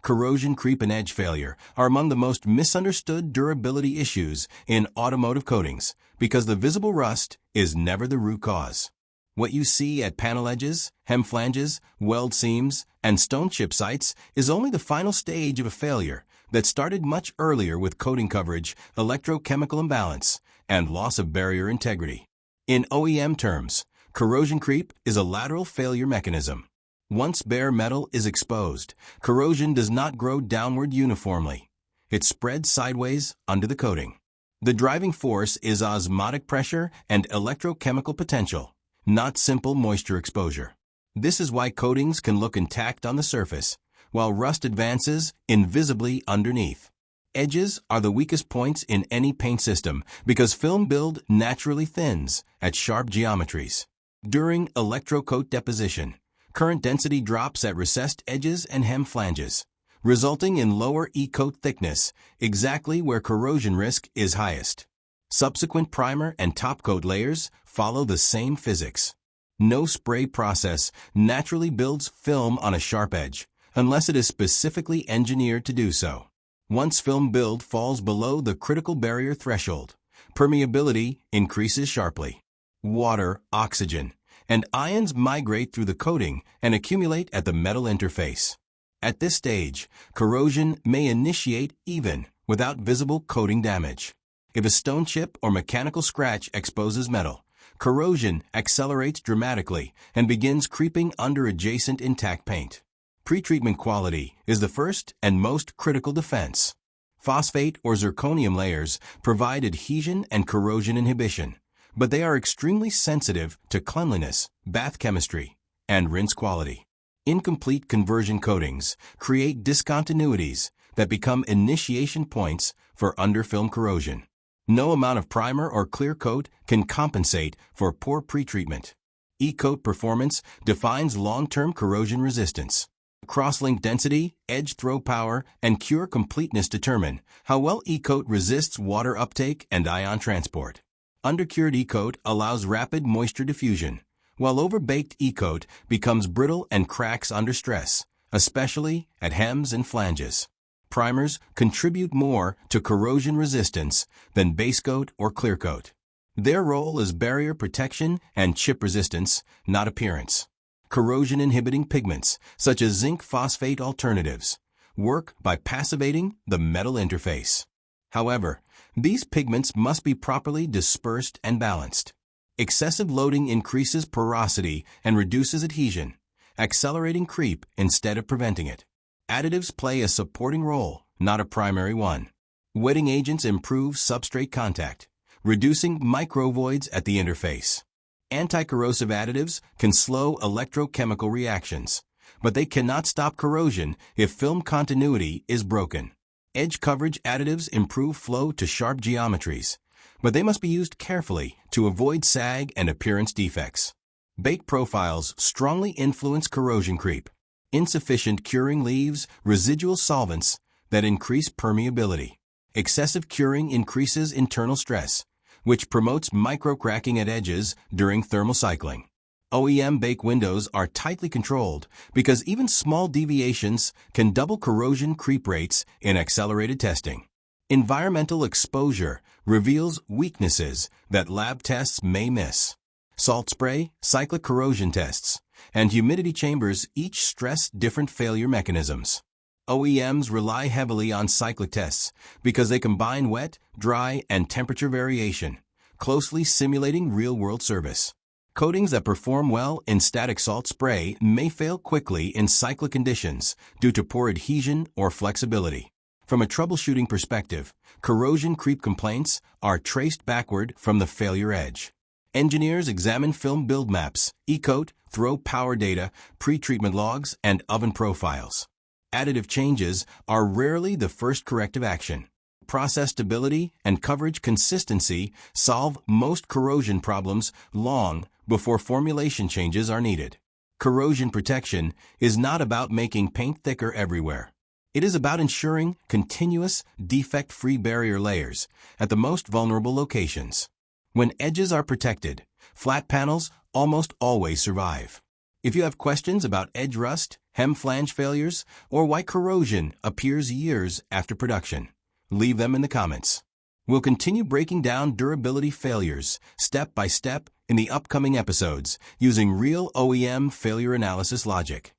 corrosion creep and edge failure are among the most misunderstood durability issues in automotive coatings because the visible rust is never the root cause. What you see at panel edges, hem flanges, weld seams, and stone chip sites is only the final stage of a failure that started much earlier with coating coverage, electrochemical imbalance, and loss of barrier integrity. In OEM terms, corrosion creep is a lateral failure mechanism. Once bare metal is exposed, corrosion does not grow downward uniformly. It spreads sideways under the coating. The driving force is osmotic pressure and electrochemical potential, not simple moisture exposure. This is why coatings can look intact on the surface, while rust advances invisibly underneath. Edges are the weakest points in any paint system because film build naturally thins at sharp geometries. During electrocoat deposition, current density drops at recessed edges and hem flanges, resulting in lower E-coat thickness, exactly where corrosion risk is highest. Subsequent primer and topcoat layers follow the same physics. No spray process naturally builds film on a sharp edge, unless it is specifically engineered to do so. Once film build falls below the critical barrier threshold, permeability increases sharply. Water, oxygen, and ions migrate through the coating and accumulate at the metal interface. At this stage, corrosion may initiate even without visible coating damage. If a stone chip or mechanical scratch exposes metal, corrosion accelerates dramatically and begins creeping under adjacent intact paint. Pretreatment quality is the first and most critical defense. Phosphate or zirconium layers provide adhesion and corrosion inhibition, but they are extremely sensitive to cleanliness, bath chemistry, and rinse quality. Incomplete conversion coatings create discontinuities that become initiation points for underfilm corrosion. No amount of primer or clear coat can compensate for poor pretreatment. E-coat performance defines long-term corrosion resistance. Cross-link density, edge throw power, and cure completeness determine how well E-coat resists water uptake and ion transport. Undercured E-coat allows rapid moisture diffusion, while overbaked E-coat becomes brittle and cracks under stress, especially at hems and flanges. Primers contribute more to corrosion resistance than basecoat or clearcoat. Their role is barrier protection and chip resistance, not appearance. Corrosion-inhibiting pigments, such as zinc phosphate alternatives, work by passivating the metal interface. However, these pigments must be properly dispersed and balanced. Excessive loading increases porosity and reduces adhesion, accelerating creep instead of preventing it. Additives play a supporting role, not a primary one. Wetting agents improve substrate contact, reducing microvoids at the interface. Anti-corrosive additives can slow electrochemical reactions, but they cannot stop corrosion if film continuity is broken. Edge coverage additives improve flow to sharp geometries, but they must be used carefully to avoid sag and appearance defects. Bake profiles strongly influence corrosion creep. Insufficient curing leaves residual solvents that increase permeability. Excessive curing increases internal stress, which promotes microcracking at edges during thermal cycling. OEM bake windows are tightly controlled because even small deviations can double corrosion creep rates in accelerated testing. Environmental exposure reveals weaknesses that lab tests may miss. Salt spray, cyclic corrosion tests, and humidity chambers each stress different failure mechanisms. OEMs rely heavily on cyclic tests because they combine wet, dry, and temperature variation, closely simulating real-world service. Coatings that perform well in static salt spray may fail quickly in cyclic conditions due to poor adhesion or flexibility. From a troubleshooting perspective, corrosion creep complaints are traced backward from the failure edge. Engineers examine film build maps, E-coat, throw power data, pretreatment logs, and oven profiles. Additive changes are rarely the first corrective action. Process stability and coverage consistency solve most corrosion problems long before formulation changes are needed. Corrosion protection is not about making paint thicker everywhere. It is about ensuring continuous, defect-free barrier layers at the most vulnerable locations. When edges are protected, flat panels almost always survive. If you have questions about edge rust, hem flange failures, or why corrosion appears years after production? Leave them in the comments. We'll continue breaking down durability failures step by step in the upcoming episodes using real OEM failure analysis logic.